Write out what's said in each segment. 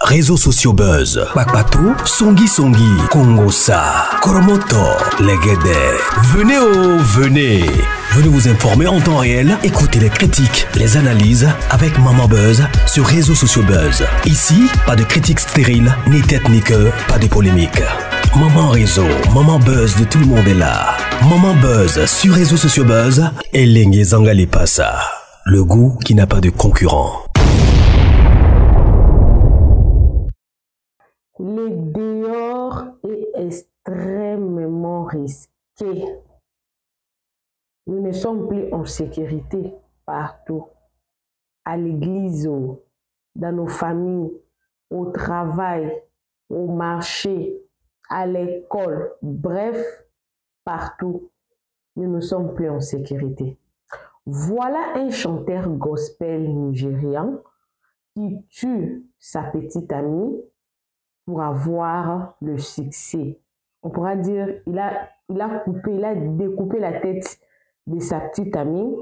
Réseaux sociaux buzz. Bakpato, Songi Songi, Kongosa, Koromoto, Legede. Venez. Venez vous informer en temps réel. Écoutez les critiques, les analyses avec Maman Buzz sur Réseaux sociaux buzz. Ici, pas de critiques stériles, ni tête ni queue, pas de polémique. Maman Réseau, Maman Buzz de tout le monde est là. Maman Buzz sur Réseaux sociaux buzz et Lengue Zangali Passa. Le goût qui n'a pas de concurrent. Le dehors est extrêmement risqué. Nous ne sommes plus en sécurité partout. À l'église, dans nos familles, au travail, au marché, à l'école, bref, partout, nous ne sommes plus en sécurité. Voilà un chanteur gospel nigérian qui tue sa petite amie pour avoir le succès. On pourra dire il a découpé la tête de sa petite amie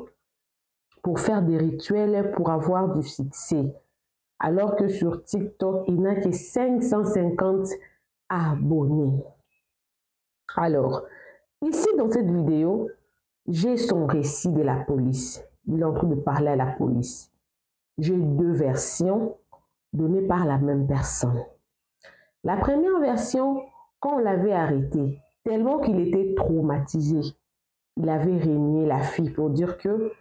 pour faire des rituels pour avoir du succès. Alors que sur TikTok, il n'a que 550 abonnés. Alors, ici dans cette vidéo, j'ai son récit de la police. Il est en train de parler à la police. J'ai deux versions données par la même personne. La première version, quand on l'avait arrêté, tellement qu'il était traumatisé, il avait renié la fille pour dire que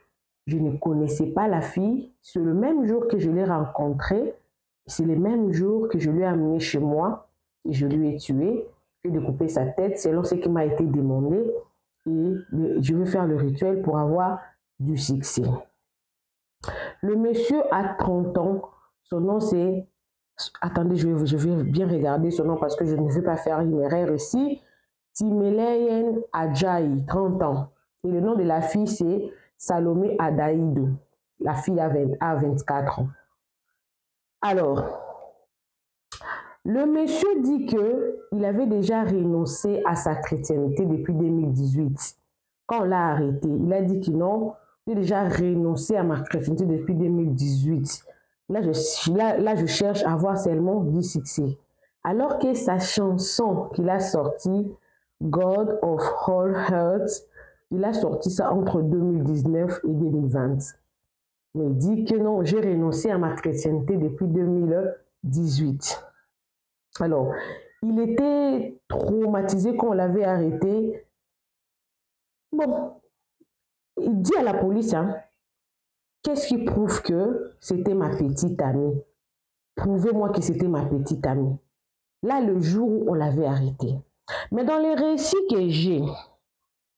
je ne connaissais pas la fille. C'est le même jour que je l'ai rencontrée, c'est le même jour que je l'ai amenée chez moi et je lui ai tué. J'ai découpé sa tête selon ce qui m'a été demandé et je veux faire le rituel pour avoir du succès. Le monsieur a 30 ans, son nom c'est... Attendez, je vais bien regarder son nom parce que je ne veux pas faire une erreur ici. Timeleyen Adjaï, 30 ans. Et le nom de la fille, c'est Salomé Adaïdou. La fille a 24 ans. Alors, le monsieur dit qu'il avait déjà renoncé à sa chrétienté depuis 2018. Quand on l'a arrêté, il a dit que non, j'ai déjà renoncé à ma chrétienté depuis 2018. Là, je cherche à avoir seulement du succès. Alors que sa chanson qu'il a sortie, God of All Hearts, il a sorti ça entre 2019 et 2020. Mais il dit que non, j'ai renoncé à ma chrétienté depuis 2018. Alors, il était traumatisé quand on l'avait arrêté. Bon, il dit à la police, qu'est-ce qui prouve que c'était ma petite amie? Prouvez-moi que c'était ma petite amie. Là, le jour où on l'avait arrêté. Mais dans les récits que j'ai,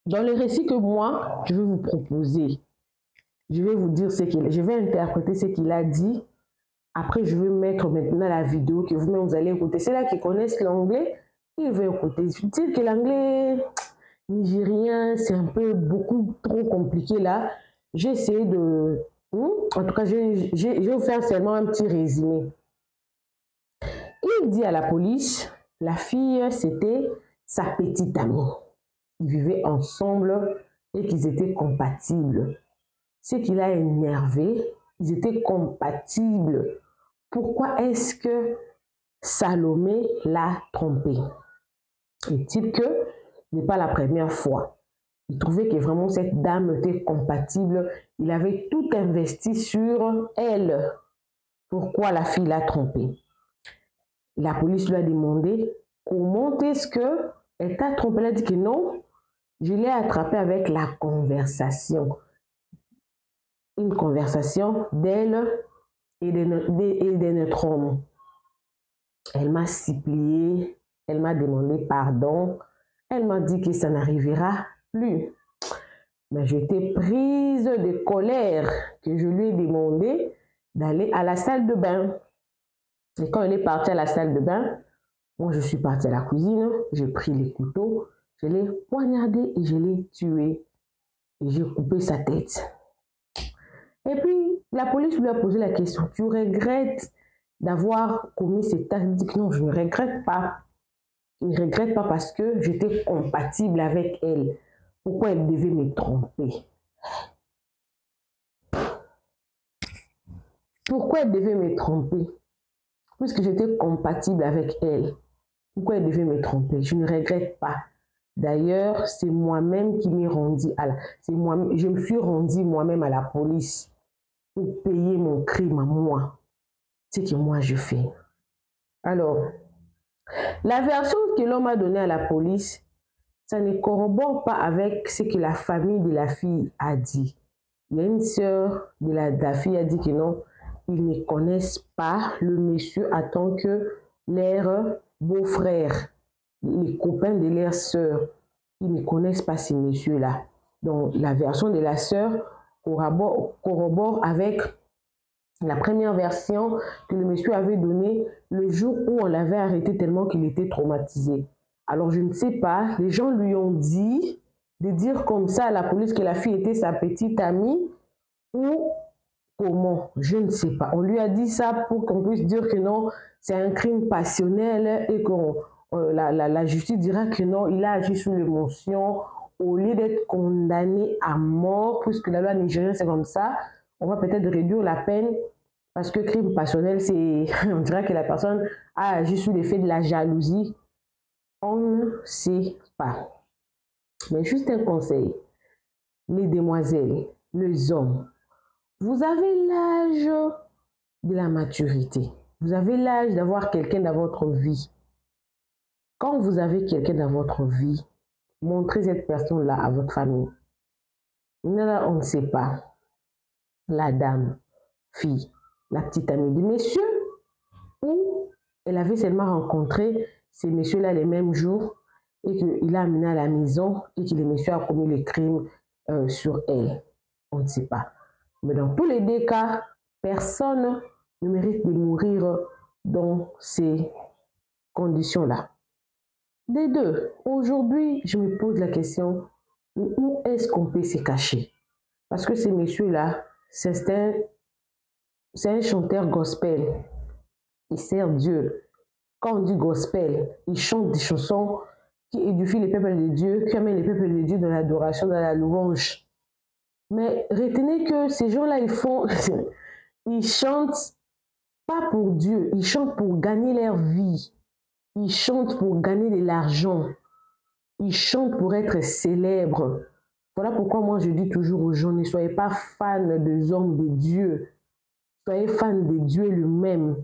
dans les récits que moi, je vais vous proposer, je vais vous dire je vais interpréter ce qu'il a dit. Après, je vais mettre maintenant la vidéo que vous-même vous allez écouter. C'est là qui connaissent l'anglais, ils vont écouter. Je dis que l'anglais nigérien, c'est un peu beaucoup trop compliqué là. J'ai essayé de... En tout cas, je vais vous faire seulement un petit résumé. Il dit à la police, la fille, c'était sa petite amie. Ils vivaient ensemble et qu'ils étaient compatibles. Ce qui l'a énervé, ils étaient compatibles. Pourquoi est-ce que Salomé l'a trompé? Est-il que ce n'est pas la première fois? Il trouvait que vraiment cette dame était compatible. Il avait tout investi sur elle. Pourquoi la fille l'a trompé? La police lui a demandé comment est-ce qu'elle t'a trompé. Elle a dit que non, je l'ai attrapé avec la conversation. Une conversation d'elle et de notre homme. Elle m'a supplié, elle m'a demandé pardon, elle m'a dit que ça n'arrivera plus. Mais j'étais prise de colère que je lui ai demandé d'aller à la salle de bain. Et quand elle est partie à la salle de bain, moi je suis partie à la cuisine, j'ai pris les couteaux, je l'ai poignardé et je l'ai tué. Et j'ai coupé sa tête. Et puis, la police lui a posé la question, tu regrettes d'avoir commis cet acte? Il dit que non, je ne regrette pas. Je ne regrette pas parce que j'étais compatible avec elle. Pourquoi elle devait me tromper? Pourquoi elle devait me tromper? puisque j'étais compatible avec elle, pourquoi elle devait me tromper? Je ne regrette pas. D'ailleurs, c'est moi-même qui m'ai rendu je me suis rendu moi-même à la police pour payer mon crime à moi. C'est ce que moi je fais. Alors, la version que l'homme a donnée à la police, ça ne corrobore pas avec ce que la famille de la fille a dit. Il y a une sœur de la fille a dit que non, ils ne connaissent pas le monsieur en tant que leur beau-frère, les copains de leur sœur. Ils ne connaissent pas ces messieurs-là. Donc, la version de la sœur corrobore avec la première version que le monsieur avait donnée le jour où on l'avait arrêté tellement qu'il était traumatisé. Alors, je ne sais pas, les gens lui ont dit de dire comme ça à la police que la fille était sa petite amie ou comment, je ne sais pas. On lui a dit ça pour qu'on puisse dire que non, c'est un crime passionnel et que la justice dira que non, il a agi sous l'émotion au lieu d'être condamné à mort, puisque la loi nigérienne c'est comme ça. On va peut-être réduire la peine parce que crime passionnel, c'est, on dirait que la personne a agi sous l'effet de la jalousie. On ne sait pas. Mais juste un conseil, les demoiselles, les hommes, vous avez l'âge de la maturité. Vous avez l'âge d'avoir quelqu'un dans votre vie. Quand vous avez quelqu'un dans votre vie, montrez cette personne-là à votre famille. Là, on ne sait pas. La dame, fille, la petite amie du monsieur, ou elle avait seulement rencontré ces messieurs-là les mêmes jours et qu'il a amené à la maison et que le monsieur a commis le crime sur elle. On ne sait pas. Mais dans tous les deux cas, personne ne mérite de mourir dans ces conditions-là. Des deux, aujourd'hui, je me pose la question, où est-ce qu'on peut se cacher? Parce que ces messieurs-là, c'est un chanteur gospel. Il sert Dieu. Quand on dit gospel, il chante des chansons qui édifient les peuples de Dieu, qui amènent les peuples de Dieu dans l'adoration, dans la louange. Mais retenez que ces gens-là, ils chantent pas pour Dieu, ils chantent pour gagner leur vie. Ils chantent pour gagner de l'argent. Ils chantent pour être célèbres. Voilà pourquoi moi je dis toujours aux gens, ne soyez pas fans des hommes de Dieu. Soyez fans de Dieu lui-même.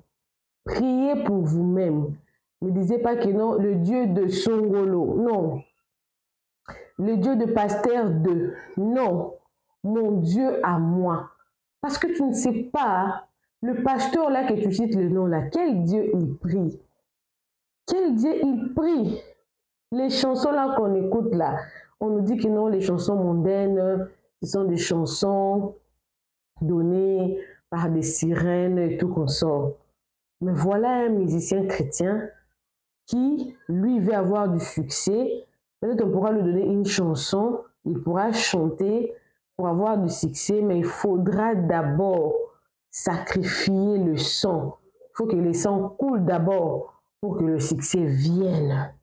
Priez pour vous-même. Ne disez pas que non, le Dieu de Songolo. Non. Le Dieu de Pasteur 2. Non. Mon Dieu à moi. Parce que tu ne sais pas, le pasteur là que tu cites le nom là, quel Dieu il prie? Quel Dieu il prie? Les chansons là qu'on écoute là, on nous dit que non, les chansons mondaines, ce sont des chansons données par des sirènes et tout qu'on sort. Mais voilà un musicien chrétien qui, lui, veut avoir du succès. Peut-être on pourra lui donner une chanson, il pourra chanter pour avoir du succès, mais il faudra d'abord sacrifier le sang. Il faut que le sang coule d'abord pour que le succès vienne.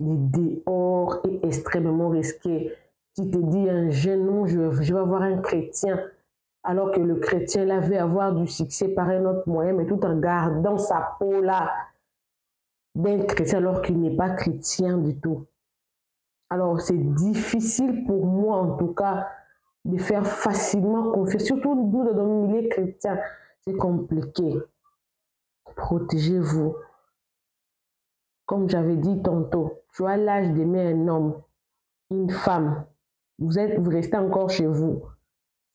Le dehors est extrêmement risqué. Tu te dis, un jeune, non, je vais avoir un chrétien, alors que le chrétien là veut avoir du succès par un autre moyen, mais tout en gardant sa peau là d'un chrétien alors qu'il n'est pas chrétien du tout. Alors c'est difficile pour moi en tout cas de faire facilement confiance, surtout nous dans le milieu chrétien, c'est compliqué. Protégez-vous. Comme j'avais dit tantôt, tu as l'âge d'aimer un homme, une femme, vous restez encore chez vous.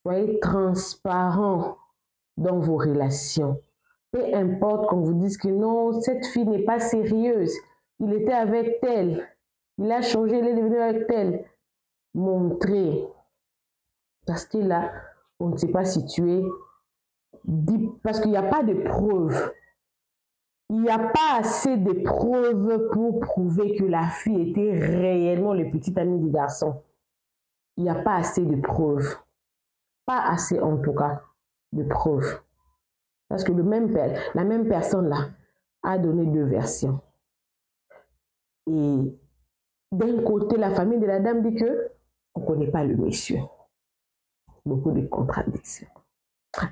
Soyez transparent dans vos relations. Peu importe qu'on vous dise que non, cette fille n'est pas sérieuse, il était avec elle, il a changé, il est devenu avec elle. Montrez. Parce que là, on ne sait pas si tu es dit, parce qu'il n'y a pas de preuves. Il n'y a pas assez de preuves pour prouver que la fille était réellement le petit ami du garçon. Il n'y a pas assez de preuves. Pas assez en tout cas de preuves. Parce que la même personne là a donné deux versions. Et d'un côté, la famille de la dame dit que on ne connaît pas le monsieur. Beaucoup de contradictions.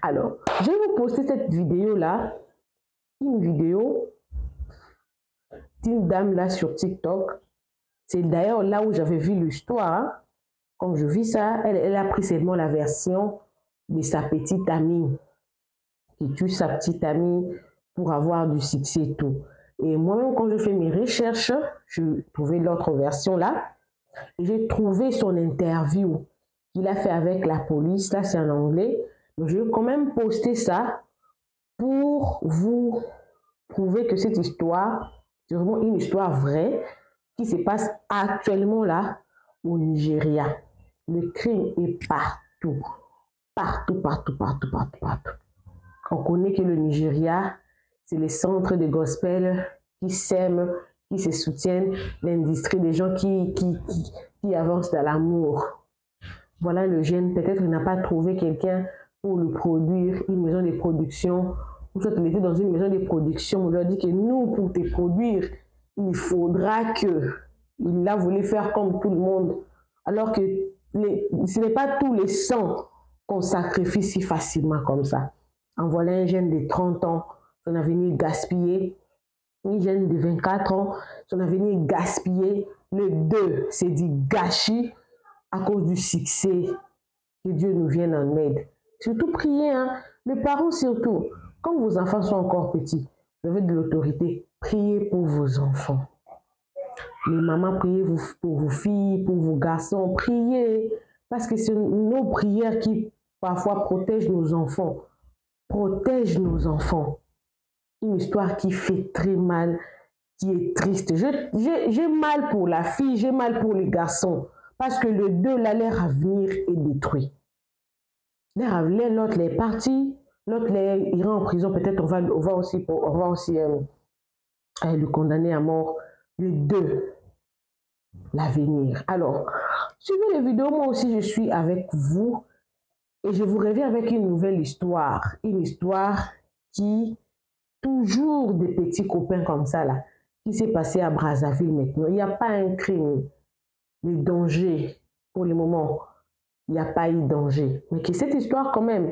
Alors, je vais vous poster cette vidéo là une vidéo d'une dame là sur TikTok. C'est d'ailleurs là où j'avais vu l'histoire. Hein. Quand je vis ça, elle a pris seulement la version de sa petite amie, qui tue sa petite amie pour avoir du succès et tout. Et moi-même, quand je fais mes recherches, je trouvais l'autre version là. Et j'ai trouvé son interview qu'il a fait avec la police. Là, c'est en anglais. Donc, je vais quand même poster ça pour vous prouver que cette histoire, c'est vraiment une histoire vraie qui se passe actuellement là au Nigeria. Le crime est partout. Partout, partout, partout, partout, partout. On connaît que le Nigeria, c'est les centres de gospel qui s'aiment, qui se soutiennent, l'industrie des gens qui avancent dans l'amour. Voilà le jeune, peut-être qu'il n'a pas trouvé quelqu'un pour le produire, une maison de production, ou soit il était dans une maison de production, on lui a dit que nous, pour te produire, il faudra que... Il a voulu faire comme tout le monde, alors que ce n'est pas tous les sangs qu'on sacrifie si facilement comme ça. En voilà un jeune de 30 ans, son avenir gaspillé. Un jeune de 24 ans, son avenir gaspillé. Le 2, c'est dit gâchis à cause du succès. Que Dieu nous vienne en aide. Surtout priez, hein. Les parents surtout. Quand vos enfants sont encore petits, vous avez de l'autorité. Priez pour vos enfants. Les mamans, priez pour vos filles, pour vos garçons. Priez. Parce que c'est nos prières qui parfois protègent nos enfants. Protègent nos enfants. Une histoire qui fait très mal, qui est triste. J'ai mal pour la fille, j'ai mal pour les garçons. Parce que le 2, là, leur avenir est détruit. L'autre est parti, l'autre ira en prison. Peut-être on va aussi le condamner à mort. Le 2, l'avenir. Alors, suivez les vidéos, moi aussi je suis avec vous. Et je vous reviens avec une nouvelle histoire. Une histoire qui... Toujours des petits copains comme ça, là, qui s'est passé à Brazzaville maintenant. Il n'y a pas un crime, le danger, pour le moment, il n'y a pas eu de danger. Mais que cette histoire, quand même,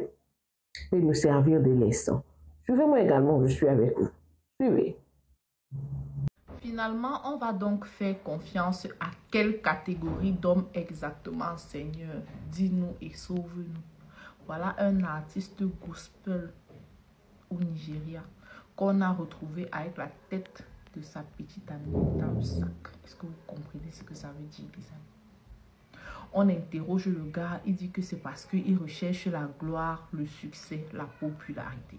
peut nous servir de leçon. Suivez-moi également, je suis avec vous. Suivez. Finalement, on va donc faire confiance à quelle catégorie d'hommes exactement, Seigneur? Dis-nous et sauve-nous. Voilà un artiste gospel au Nigeria qu'on a retrouvé avec la tête de sa petite amie dans le sac. Est-ce que vous comprenez ce que ça veut dire, les amis? On interroge le gars, il dit que c'est parce qu'il recherche la gloire, le succès, la popularité.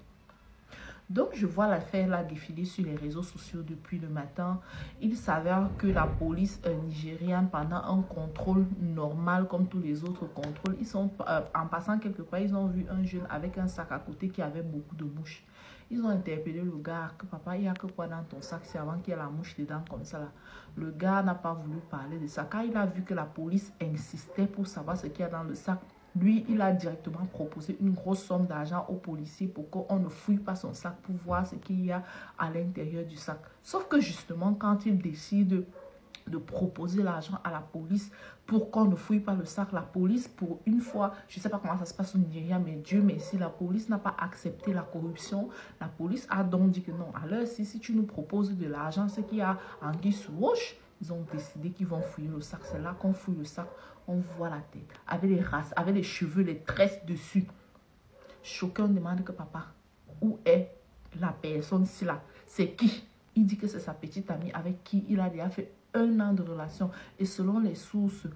Donc, je vois l'affaire là défiler sur les réseaux sociaux depuis le matin. Il s'avère que la police nigériane, pendant un contrôle normal comme tous les autres contrôles, ils sont en passant quelque part, ils ont vu un jeune avec un sac à côté qui avait beaucoup de mouches. Ils ont interpellé le gars que papa, il y a que quoi dans ton sac, c'est avant qu'il y ait la mouche dedans comme ça là. Le gars n'a pas voulu parler de ça. Quand il a vu que la police insistait pour savoir ce qu'il y a dans le sac, lui, il a directement proposé une grosse somme d'argent aux policiers pour qu'on ne fouille pas son sac pour voir ce qu'il y a à l'intérieur du sac. Sauf que justement, quand il décide de proposer l'argent à la police pour qu'on ne fouille pas le sac, la police, pour une fois, je ne sais pas comment ça se passe au Nigeria, mais Dieu merci, la police n'a pas accepté la corruption. La police a donc dit que non, alors si tu nous proposes de l'argent, ce qu'il y a en guise sous roche, ils ont décidé qu'ils vont fouiller le sac. C'est là qu'on fouille le sac, on voit la tête, avec les races, avec les cheveux, les tresses dessus. Chacun demande que papa, où est la personne-ci là? C'est qui? Il dit que c'est sa petite amie avec qui il a déjà fait 1 an de relation. Et selon les sources,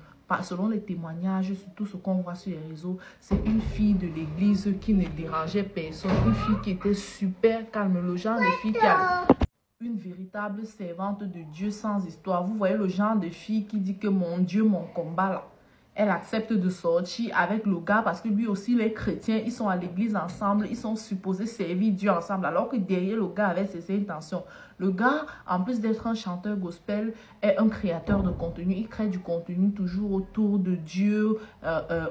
selon les témoignages, sur tout ce qu'on voit sur les réseaux, c'est une fille de l'église qui ne dérangeait personne. Une fille qui était super calme. Le genre de fille qui a une véritable servante de Dieu sans histoire. Vous voyez le genre de fille qui dit que mon Dieu, mon combat là. Elle accepte de sortir avec le gars parce que lui aussi, les chrétiens, ils sont à l'église ensemble. Ils sont supposés servir Dieu ensemble. Alors que derrière le gars avait ses intentions. Le gars, en plus d'être un chanteur gospel, est un créateur de contenu. Il crée du contenu toujours autour de Dieu,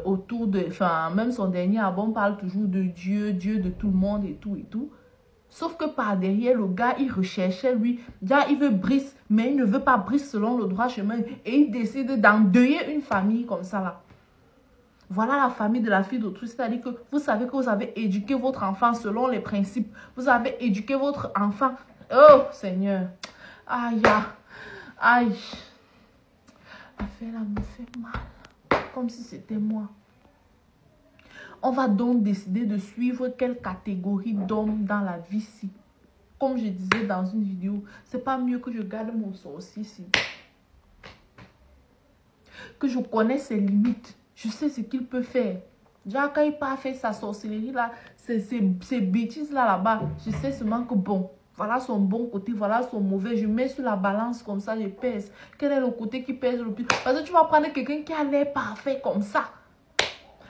autour de... Enfin, même son dernier album parle toujours de Dieu, Dieu de tout le monde et tout et tout. Sauf que par derrière, le gars, il recherchait lui. Déjà, il veut Brice, mais il ne veut pas Brice selon le droit chemin. Et il décide d'endeuiller une famille comme ça là. Voilà la famille de la fille d'autrui. C'est-à-dire que vous savez que vous avez éduqué votre enfant selon les principes. Vous avez éduqué votre enfant. Oh, Seigneur. Aïe, aïe. L'affaire là me fait mal. Comme si c'était moi. On va donc décider de suivre quelle catégorie d'hommes dans la vie ci. Comme je disais dans une vidéo, c'est pas mieux que je garde mon sorcier ici. Que je connais ses limites. Je sais ce qu'il peut faire. Déjà, quand il part faire sa sorcellerie là, ces bêtises là-bas, je sais seulement que bon, voilà son bon côté, voilà son mauvais. Je mets sur la balance comme ça, je pèse. Quel est le côté qui pèse le plus? Parce que tu vas prendre quelqu'un qui a l'air parfait comme ça.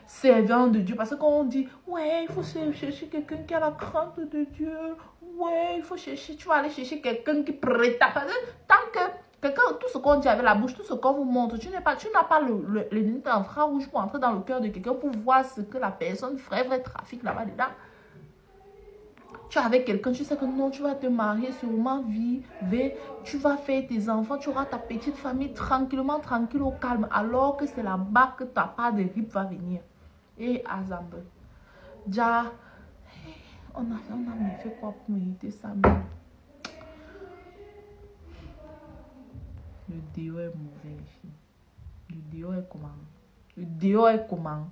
Servant de Dieu. Parce que quand on dit, ouais, il faut chercher quelqu'un qui a la crainte de Dieu. Ouais, il faut chercher, tu vas aller chercher quelqu'un qui prétend. Parce que tant que quelqu'un, tout ce qu'on dit avec la bouche, tout ce qu'on vous montre, tu n'as pas les infrarouges pour entrer dans le cœur de quelqu'un pour voir ce que la personne ferait, vrai trafic là-bas dedans. Tu es avec quelqu'un, tu sais que non, tu vas te marier sûrement, vivre, tu vas faire tes enfants, tu auras ta petite famille tranquillement, tranquille, au calme, alors que c'est là-bas que ta part de rip va venir. Et Azambe, déjà, on a fait quoi pour mériter ça? Le déo est mauvais ici. Le déo est comment? Le déo est comment?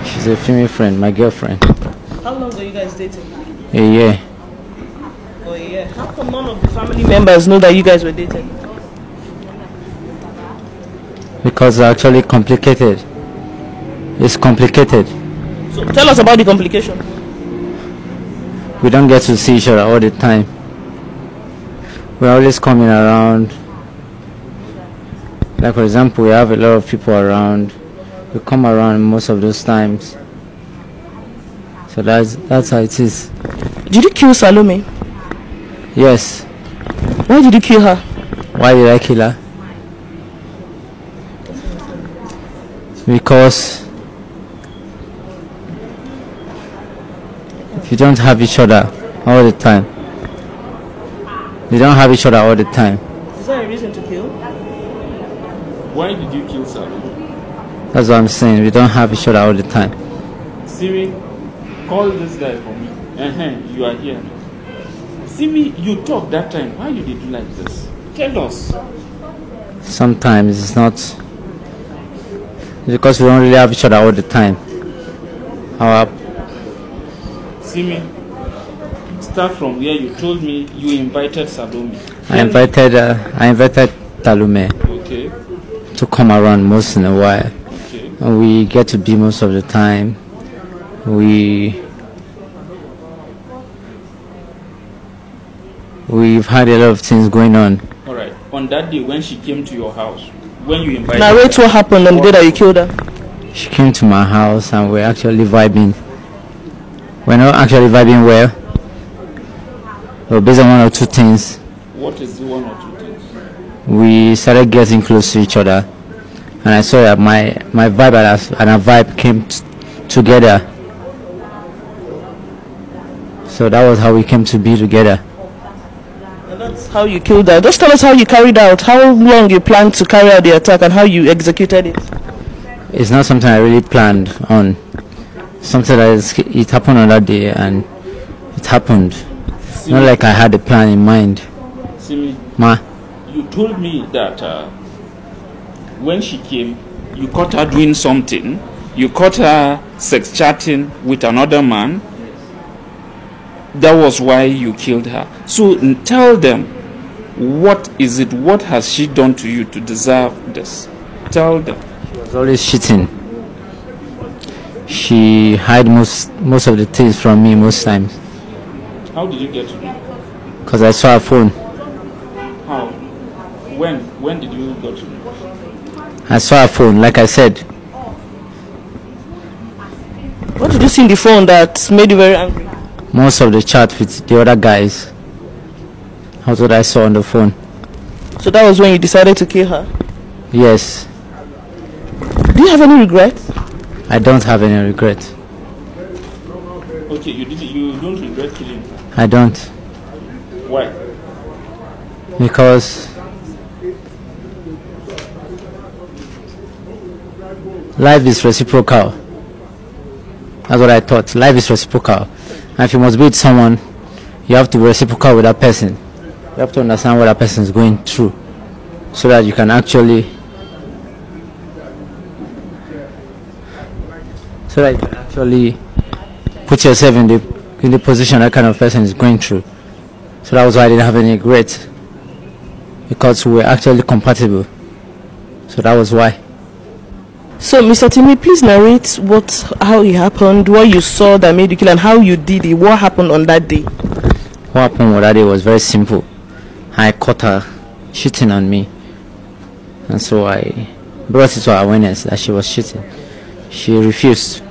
She's a female friend, my girlfriend. How long are you guys dating? A year. For a year. How come none of the family members know that you guys were dating? Because it's actually complicated. It's complicated. So tell us about the complication. We don't get to see each other all the time. We're always coming around. Like for example, we have a lot of people around. We come around most of those times. So that's how it is. Did you kill Salome? Yes. Why did you kill her? Why did I kill her? Because you don't have each other all the time. You don't have each other all the time. Is there a reason to kill? Why did you kill Salome? That's what I'm saying. We don't have each other all the time. Simi, call this guy for me. You are here. Simi, you talked that time. Why you did you like this? Tell us. Sometimes it's not because we don't really have each other all the time. Simi, start from where you told me you invited Salome. I invited Talume Okay. to come around most in a while. Okay. And we get to be most of the time. We've had a lot of things going on. All right. On that day when she came to your house, when you invited Narrate her, what happened on the day that you killed her. She came to my house and we're actually vibing. We're not actually vibing well. But based on one or two things, what is the one or two things? we started getting close to each other. And I saw that my vibe and her vibe came together. So that was how we came to be together. And that's how you killed her. Just tell us how you carried out, how long you planned to carry out the attack and how you executed it. It's not something I really planned on. Something that it happened on that day and it happened. Simi, Not like I had a plan in mind. Simi, Ma, you told me that when she came, you caught her doing something. You caught her sex chatting with another man. That was why you killed her. So tell them, what is it? What has she done to you to deserve this? Tell them. she was always cheating. She hid most of the things from me most times. How did you get to know? Because I saw her phone. How? When did you go to know? I saw her phone, like I said. What did you see in the phone that made you very angry? Most of the chat with the other guys. That's what I saw on the phone. So that was when you decided to kill her. Yes. Do you have any regrets? I don't have any regret. Okay, you don't regret killing her? I don't. Why? Because life is reciprocal. That's what I thought. Life is reciprocal. And if you must be with someone, you have to be reciprocal with that person. You have to understand what that person is going through, so that you can actually put yourself in the position that kind of person is going through. So that was why I didn't have any regret, because we were actually compatible. So that was why. So, Mr. Timmy, please narrate how it happened, what you saw that made you kill, and how you did it. What happened on that day? What happened on that day was very simple. I caught her cheating on me, and so I brought it to her awareness that she was cheating. She refused.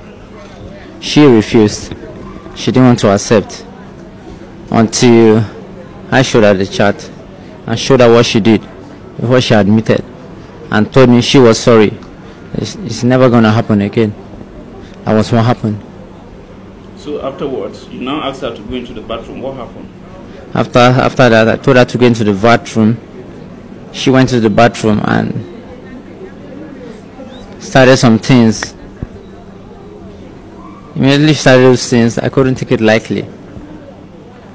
She didn't want to accept until I showed her the chat and showed her what she did before she admitted and told me she was sorry. It's never gonna happen again. That was what happened. So afterwards, you now asked her to go into the bathroom. What happened? After that, I told her to go into the bathroom. She went to the bathroom and started some things. Immediately started those things. I couldn't take it lightly.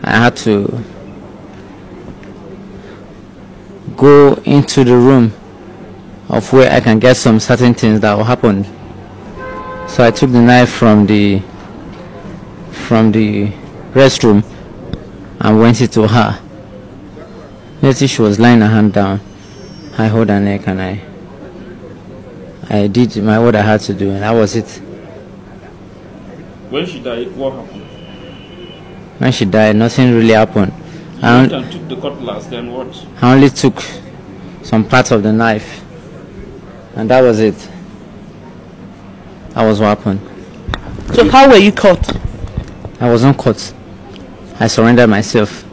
I had to go into the room of where I can get some certain things that will happen. So I took the knife from the restroom and went into her. Immediately she was lying her hand down. I held her neck and I did what I had to do, and that was it. When she died, what happened? When she died, nothing really happened. You went and took the cutlass, then what? I only took some parts of the knife, and that was it. That was what happened. So how were you caught? I wasn't caught. I surrendered myself.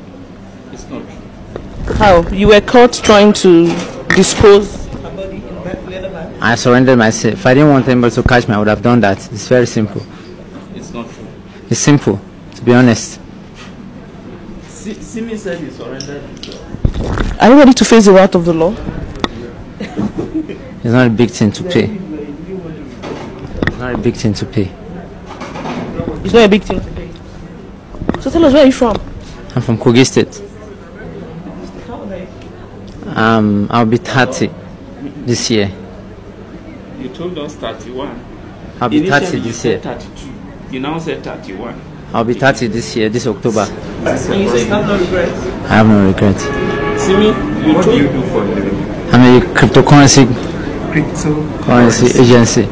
It's not true. How? You were caught trying to dispose? I surrendered myself. If I didn't want anybody to catch me, I would have done that. It's very simple. It's not true. It's simple, to be honest. Simi said he surrendered himself. Are you ready to face the wrath of the law? It's not a big thing to pay. It's not a big thing to pay. It's not a big thing to pay. So tell us, where are you from? I'm from Kogi State. I'll be 30 this year. You told us 31. I'll be 30 this year. 32. You now said 31. I'll be 30 this year, this October. And you say you have no regrets? I have no regret. Simi, what do you do for a living? I'm a cryptocurrency agency.